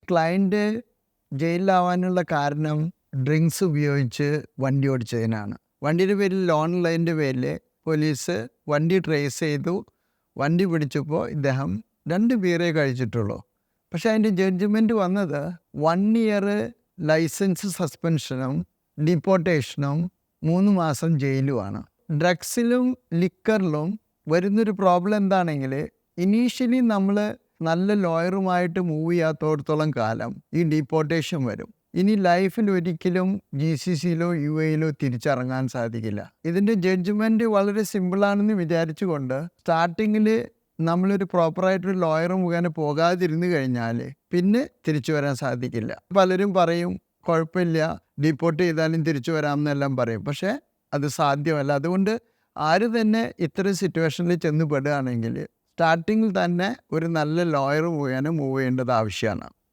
Client ജയിലിലാവാനുള്ള കാരണം drinks ഉപയോഗിച്ച് വണ്ടി ഓടിച്ചതിനാണ്. വണ്ടിയുടെ പേരിൽ ലോൺ ഉള്ളതിൻ്റെ പേരിൽ പോലീസ് വണ്ടി ട്രേസ് ചെയ്തു. വണ്ടി പിടിച്ചപ്പോൾ ഇദ്ദേഹം 2 ബീറേ കഴിച്ചിട്ടുള്ളൂ. പക്ഷേ അതിൻ്റെ ജഡ്ജ്മെൻറ്റ് വന്നത് 1 ഇയർ ലൈസൻസ് സസ്പെൻഷനും ഡിപ്പോർട്ടേഷനും 3 മാസം ജയിലുമാണ്. ഡ്രഗ്സിലും ലിക്കറിലും വരുന്നൊരു പ്രോബ്ലം എന്താണെങ്കിൽ ഇനീഷ്യലി നമ്മൾ നല്ല ലോയറുമായിട്ട് മൂവ് ചെയ്യാത്തോടത്തോളം കാലം ഈ ഡിപ്പോർട്ടേഷൻ വരും. ഇനി ലൈഫിൽ ഒരിക്കലും GCCയിലോ UAEയിലോ തിരിച്ചിറങ്ങാൻ സാധിക്കില്ല. ഇതിൻ്റെ ജഡ്ജ്മെൻറ്റ് വളരെ സിമ്പിളാണെന്ന് വിചാരിച്ചുകൊണ്ട് സ്റ്റാർട്ടിങ്ങിൽ നമ്മളൊരു പ്രോപ്പറായിട്ടൊരു ലോയർ മുഖേന പോകാതിരുന്നു കഴിഞ്ഞാൽ പിന്നെ തിരിച്ചു വരാൻ സാധിക്കില്ല. പലരും പറയും കുഴപ്പമില്ല, ഡിപ്പോർട്ട് ചെയ്താലും തിരിച്ചു വരാമെന്നെല്ലാം പറയും. പക്ഷേ അത് സാധ്യമല്ല. അതുകൊണ്ട് ആര് തന്നെ ഇത്തരം സിറ്റുവേഷനിൽ ചെന്ന് പെടുകയാണെങ്കിൽ സ്റ്റാർട്ടിങ്ങിൽ തന്നെ ഒരു നല്ല ലോയർ മുഖേന മൂവ് ചെയ്യേണ്ടത് ആവശ്യമാണ്.